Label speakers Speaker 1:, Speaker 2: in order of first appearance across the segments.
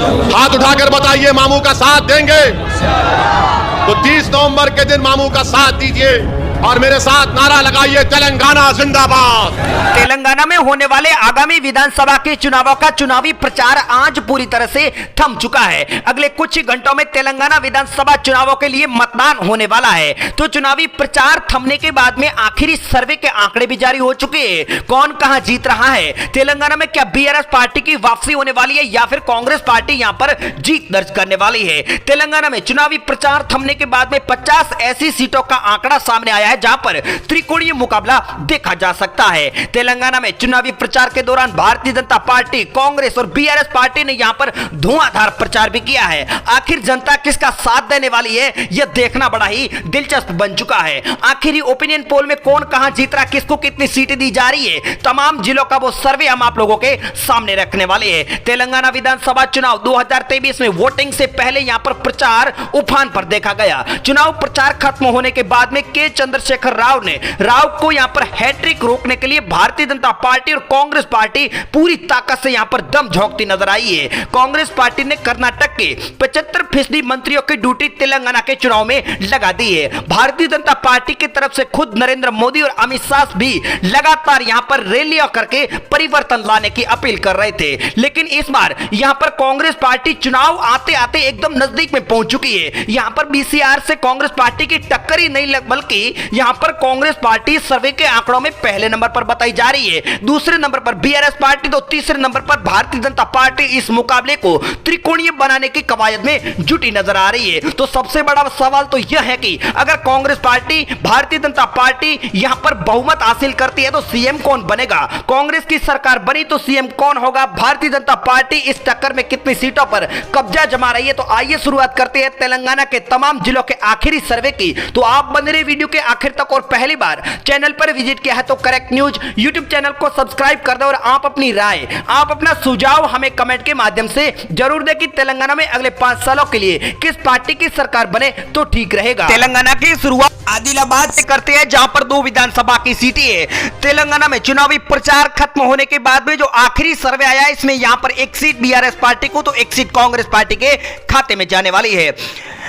Speaker 1: हाथ उठाकर बताइए मामू का साथ देंगे तो 30 नवंबर के दिन मामू का साथ दीजिए और मेरे साथ नारा लगाइए, तेलंगाना जिंदाबाद।
Speaker 2: तेलंगाना में होने वाले आगामी विधानसभा के चुनावों का चुनावी प्रचार आज पूरी तरह से थम चुका है। अगले कुछ ही घंटों में तेलंगाना विधानसभा चुनावों के लिए मतदान होने वाला है। तो चुनावी प्रचार थमने के बाद में आखिरी सर्वे के आंकड़े भी जारी हो चुके हैं। कौन कहां जीत रहा है तेलंगाना में, क्या बीआरएस पार्टी की वापसी होने वाली है या फिर कांग्रेस पार्टी यहां पर जीत दर्ज करने वाली है। तेलंगाना में चुनावी प्रचार थमने के बाद में 50 ऐसी सीटों का आंकड़ा सामने आया है जहां पर त्रिकोणीय मुकाबला देखा जा सकता है। तेलंगाना में चुनावी प्रचार के दौरान भारतीय जनता पार्टी, कांग्रेस और बीआरएस पार्टी ने यहां पर धुआंधार प्रचार भी किया है। आखिर जनता किसका साथ देने वाली है यह देखना बड़ा ही दिलचस्प बन चुका है। आखिर ओपिनियन पोल में कौन कहां जीत रहा, किसको कितनी सीटें दी जा रही है, तमाम जिलों का वो सर्वे हम आप लोगों के सामने रखने वाले हैं। तेलंगाना विधानसभा चुनाव 2023 में वोटिंग से पहले यहां पर प्रचार उफान पर देखा गया। चुनाव प्रचार खत्म होने के बाद में के चंद्रशेखर राव को यहां पर हैट्रिक रोकने के लिए भारतीय जनता पार्टी और कांग्रेस पार्टी पूरी ताकत से यहां पर दम झोंकती नजर आई है। कांग्रेस पार्टी ने कर्नाटक के 75% मंत्रियों की ड्यूटी तेलंगाना के चुनाव में लगा दी है। भारतीय जनता पार्टी की तरफ से खुद नरेंद्र मोदी और अमित शाह भी लगातार यहां पर रैलियां करके परिवर्तन लाने की अपील कर रहे थे, लेकिन इस बार यहां पर कांग्रेस पार्टी चुनाव आते आते एकदम नजदीक में पहुंच चुकी है। यहां पर बीसीआर से कांग्रेस पार्टी की टक्कर ही नहीं बल्कि यहां पर कांग्रेस पार्टी सर्वे के आंकड़ों में पहले नंबर पर बताई जा रही है। दूसरे नंबर पर बीआरएस पार्टी, तो तीसरे नंबर पर भारतीय जनता पार्टी इस मुकाबले को त्रिकोणीय बनाने की कवायद में जुटी नजर आ रही है। तो सबसे बड़ा सवाल तो यह है कि अगर कांग्रेस पार्टी, भारतीय जनता पार्टी यहां पर बहुमत हासिल करती है तो सीएम कौन बनेगा, कांग्रेस की सरकार बनी तो सीएम कौन होगा, भारतीय जनता पार्टी इस टक्कर में कितनी सीटों पर कब्जा जमा रही है। तो आइए शुरुआत करते हैं तेलंगाना के तमाम जिलों के आखिरी सर्वे की। तो आप बने रहिए वीडियो के आखिर तक और पहली बार चैनल पर विजिट किया है तो करेक्ट न्यूज यूट्यूब चैनल को सब्सक्राइब कर दे और आप अपनी राय, आप अपना सुझाव हमें कमेंट के माध्यम से जरूर दें कि तेलंगाना में अगले 5 सालों के लिए किस पार्टी की सरकार बने तो ठीक रहेगा। तेलंगाना की शुरुआत आदिलाबाद से करते हैं जहां पर 2 विधानसभा की सीटें है। तेलंगाना में चुनावी प्रचार खत्म होने के बाद में जो आखिरी सर्वे आया है इसमें यहां पर एक सीट बीआरएस पार्टी को तो एक सीट कांग्रेस पार्टी के खाते में जाने वाली है।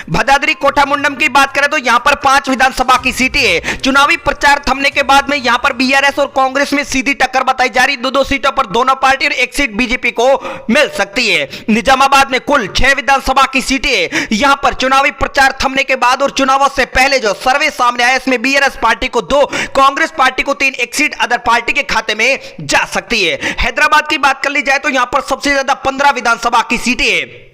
Speaker 2: भदाद्री कोठामुंडम की बात करें तो यहां पर 5 विधानसभा की सीटें है। चुनावी प्रचार थमने के बाद में यहां पर बीआरएस और कांग्रेस में सीधी टक्कर बताई जा रही। 2-2 सीटों पर दोनों पार्टी और एक सीट बीजेपी को मिल सकती है। निजामाबाद में कुल 6 विधानसभा की सीटें है। यहां पर चुनावी प्रचार थमने के बाद और चुनावों से पहले जो सर्वे सामने आया इसमें बीआरएस पार्टी को 2, कांग्रेस पार्टी को 3, एक सीट अदर पार्टी के खाते में जा सकती है। हैदराबाद की बात कर ली जाए तो यहां पर सबसे ज्यादा 15 विधानसभा की सीटें है।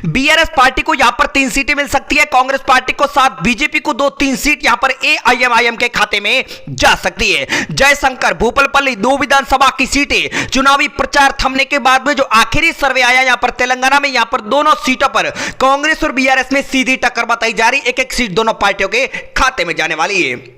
Speaker 2: बीआरएस पार्टी को यहां पर 3 सीटें मिल सकती है, कांग्रेस पार्टी को 7, बीजेपी को 2-3 सीट यहां पर एआईएमआईएम के खाते में जा सकती है। जयशंकर भूपालपल्ली 2 विधानसभा की सीटें। चुनावी प्रचार थमने के बाद में जो आखिरी सर्वे आया यहां पर तेलंगाना में यहां पर दोनों सीटों पर कांग्रेस और बीआरएस में सीधी टक्कर बताई जा रही। एक-एक सीट दोनों पार्टियों के खाते में जाने वाली है।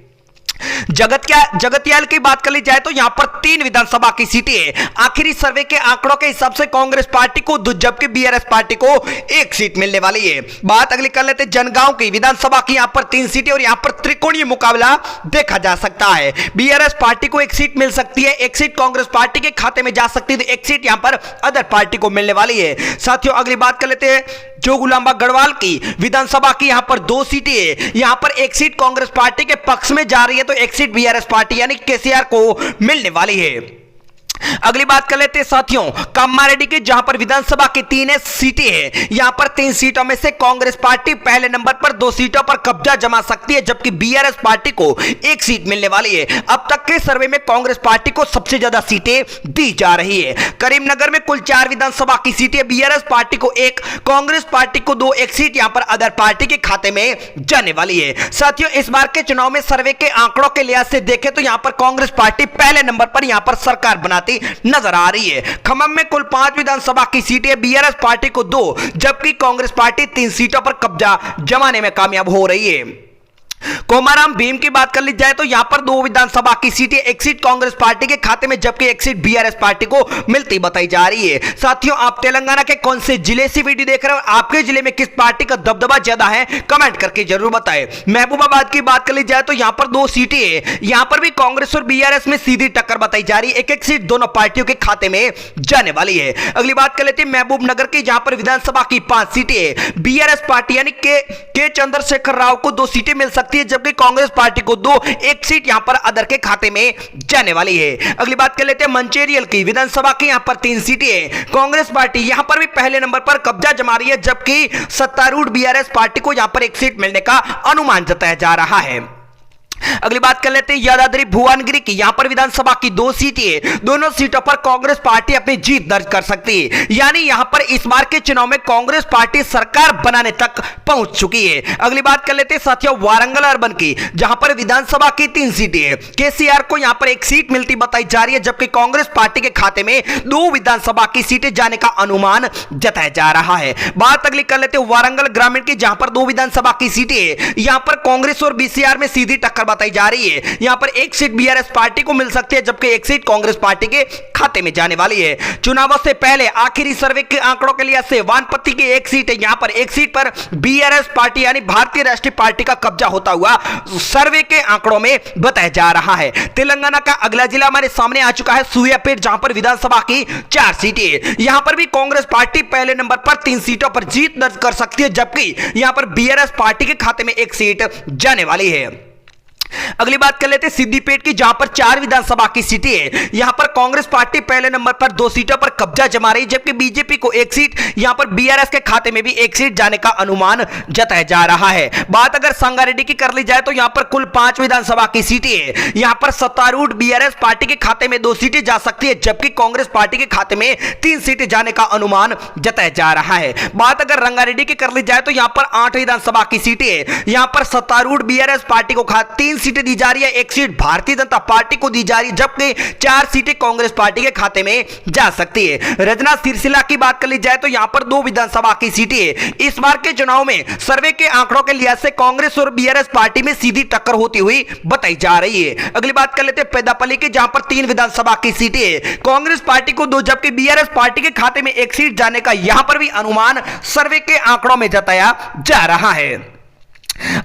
Speaker 2: जगतियाल की बात कर ली जाए तो यहां पर 3 विधानसभा की सीटें है। आखिरी सर्वे के आंकड़ों के हिसाब से कांग्रेस पार्टी को 2 जबकि बीआरएस पार्टी को 1 सीट मिलने वाली है। बात अगली कर लेते जनगांव की विधानसभा की। यहां पर 3 सीटें और यहां पर त्रिकोणीय मुकाबला देखा जा सकता है। बीआरएस पार्टी को 1 सीट मिल सकती है, 1 सीट कांग्रेस पार्टी के खाते में जा सकती है, तो 1 सीट यहां पर अदर पार्टी को मिलने वाली है। साथियों अगली बात कर लेते हैं जोगुलांबा गढ़वाल की विधानसभा की। यहां पर 2 सीटें है। यहां पर 1 सीट कांग्रेस पार्टी के पक्ष में जा रही है तो 1 सीट बीआरएस पार्टी यानी केसीआर को मिलने वाली है। अगली बात कर लेते हैं साथियों कामारेड्डी की, जहां पर विधानसभा की 3 सीटें हैं। यहां पर 3 सीटों में से कांग्रेस पार्टी पहले नंबर पर 2 सीटों पर कब्जा जमा सकती है, जबकि बीआरएस पार्टी को 1 सीट मिलने वाली है। अब तक के सर्वे में कांग्रेस पार्टी को सबसे ज्यादा सीटें दी जा रही है। करीमनगर में कुल 4 विधानसभा की सीटें, बीआरएस पार्टी को 1, कांग्रेस पार्टी को 2, एक सीट यहां पर अदर पार्टी के खाते में जाने वाली है। साथियों इस बार के चुनाव में सर्वे के आंकड़ों के लिहाज से देखें तो यहां पर कांग्रेस पार्टी पहले नंबर पर यहां पर सरकार बनाती नजर आ रही है। खम्मम में कुल 5 विधानसभा की सीटें, बीआरएस पार्टी को 2 जबकि कांग्रेस पार्टी 3 सीटों पर कब्जा जमाने में कामयाब हो रही है। कोमाराम भीम की बात कर ली जाए तो यहां पर 2 विधानसभा की सीटें एक सीट कांग्रेस पार्टी के खाते में जबकि एक सीट बीआरएस पार्टी को मिलती बताई जा रही है। साथियों, आप तेलंगाना के कौन से जिले से वीडियो देख रहे हो, आपके जिले में किस पार्टी का दबदबा ज्यादा है, कमेंट करके जरूर बताएं। महबूबाबाद की बात कर ली जाए तो यहां पर 2 सीटें है, यहां पर भी कांग्रेस और बीआरएस में सीधी टक्कर बताई जा रही है। एक सीट दोनों पार्टियों के खाते में जाने वाली है। अगली बात कर लेते हैं महबूब नगर की, जहां पर विधानसभा की 5 सीटें बीआरएस पार्टी यानी के चंद्रशेखर राव को 2 सीटें मिल सकती है, जबकि कांग्रेस पार्टी को 2 एक सीट यहां पर अदर के खाते में जाने वाली है। अगली बात कर लेते हैं मंचेरियल की, विधानसभा की यहां पर 3 सीटें हैं, कांग्रेस पार्टी यहां पर भी पहले नंबर पर कब्जा जमा रही है, जबकि सत्तारूढ़ बीआरएस पार्टी को यहां पर एक सीट मिलने का अनुमान जताया जा रहा है। अगली बात कर लेते हैं यादाद्री भुवनगिरी की, यहां पर विधानसभा की 2 सीटें, दोनों सीटों पर कांग्रेस पार्टी अपनी जीत दर्ज कर सकती है, यानी यहां पर इस बार के चुनाव में कांग्रेस पार्टी सरकार बनाने तक पहुंच चुकी है। अगली बात कर लेते हैं साथियों वारंगल अर्बन की, जहां पर विधानसभा की 3 सीटें हैं, केसीआर को यहां पर एक सीट मिलती बताई जा रही है, जबकि कांग्रेस पार्टी के खाते में 2 विधानसभा की सीटें जाने का अनुमान जताया जा रहा है। बात अगली कर लेते हैं वारंगल ग्रामीण की, जहां पर 2 विधानसभा की सीटें हैं, यहां पर कांग्रेस और बीसीआर में सीधी टक्कर बताई जा रही है। यहां पर एक सीट बीआरएस पार्टी को मिल सकती है, जबकि एक सीट कांग्रेस पार्टी के खाते में जाने वाली है। चुनावों से पहले आखिरी सर्वे के आंकड़ों के लिए से वानपत्ती की एक सीट है, यहां पर एक सीट पर बीआरएस पार्टी यानी भारतीय राष्ट्रीय पार्टी का कब्जा होता हुआ सर्वे के आंकड़ों में बताया जा रहा है। तेलंगाना का अगला जिला हमारे सामने आ चुका है सूर्यापेट, जहां पर विधानसभा की 4 सीटें, यहां पर भी कांग्रेस पार्टी पहले नंबर पर 3 सीटों पर जीत दर्ज कर सकती है, जबकि यहां पर बीआरएस पार्टी के खाते में एक सीट जाने वाली है। अगली बात कर लेते हैं सिद्दीपेट की, जहां पर 4 विधानसभा की सीटें हैं, यहां पर कांग्रेस पार्टी पहले नंबर पर 2 सीटों पर कब्जा जमा रही है, जबकि बीजेपी को एक सीट, यहां पर बीआरएस के खाते में भी एक सीट जाने का अनुमान जताया जा रहा है। बात अगर संगारेड्डी की कर ली जाए तो यहां पर कुल 5 विधानसभा की सीटें हैं, यहां पर सत्तारूढ़ बीआरएस पार्टी के खाते में 2 सीटें जा सकती है, जबकि कांग्रेस पार्टी के खाते में 3 सीटें जाने का अनुमान जताया जा रहा है। बात अगर रंगारेड्डी की कर ली जाए तो यहां पर 8 विधानसभा की सीटें हैं, यहां पर सत्तारूढ़ बीआरएस पार्टी को 3 सीटें दी जा रही है, एक सीट भारतीय जनता पार्टी को दी जा रही है, जबकि 4 सीटें कांग्रेस पार्टी के खाते में जा सकती है। रजना सिरसिला की बात कर ली जाए तो यहां पर 2 विधानसभा की सीटें हैं, इस बार के चुनाव में सर्वे के आंकड़ों के लिहाज से कांग्रेस और बीआरएस पार्टी में सीधी टक्कर होती हुई बताई जा रही है। अगली बात कर लेते हैं पेदापल्ली की, जहां पर 3 विधानसभा की सीटें हैं, कांग्रेस पार्टी को 2 जबकि बीआरएस पार्टी के खाते में एक सीट जाने का यहां पर भी अनुमान सर्वे के आंकड़ों में जताया जा रहा है।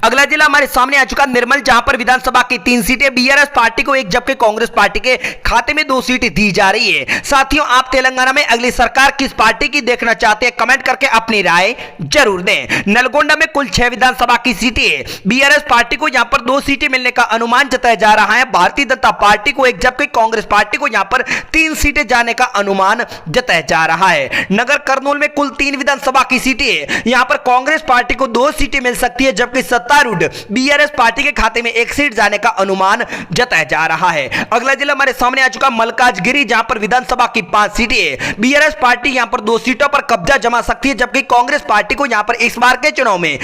Speaker 2: अगला जिला हमारे सामने आ चुका निर्मल, जहां पर विधानसभा की 3 सीटें बीआरएस पार्टी को एक जबकि कांग्रेस पार्टी के खाते में 2 सीटें दी जा रही है। साथियों, आप तेलंगाना में अगली सरकार किस पार्टी की देखना चाहते हैं, कमेंट करके अपनी राय जरूर दें। नलगोंडा में कुल 6 विधानसभा की सीटें हैं, बीआरएस पार्टी को यहां पर 2 सीटें मिलने का अनुमान जताया जा रहा है, भारतीय जनता पार्टी को एक जबकि कांग्रेस पार्टी को यहां पर 3 सीटें जाने का अनुमान जताया जा रहा है। नगर कर्नूल में कुल 3 विधानसभा की सीटें हैं, यहां पर कांग्रेस पार्टी को 2 सीटें मिल सकती है, जबकि सत्तारूढ़ बीआरएस पार्टी के खाते में एक सीट जाने का अनुमान जताया जा रहा है। अगला जिला हमारे सामने आ चुका मलकाजगिरी, जहां पर विधानसभा की 5 सीटें हैं, बीआरएस पार्टी यहां पर 2 सीटों पर कब्जा जमा सकती है, जबकि कांग्रेस पार्टी को यहां पर इस बार के चुनाव में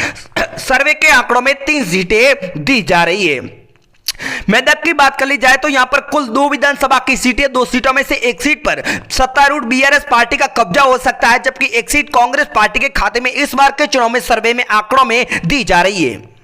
Speaker 2: सर्वे के आंकड़ों में 3 सीटें दी जा रही है। मेदक की बात कर ली जाए तो यहां पर कुल 2 विधानसभा की सीटें, 2 सीटों में से एक सीट पर सत्तारूढ़ बीआरएस पार्टी का कब्जा हो सकता है, जबकि एक सीट कांग्रेस पार्टी के खाते में इस बार के चुनाव में सर्वे में आंकड़ों में दी जा रही है।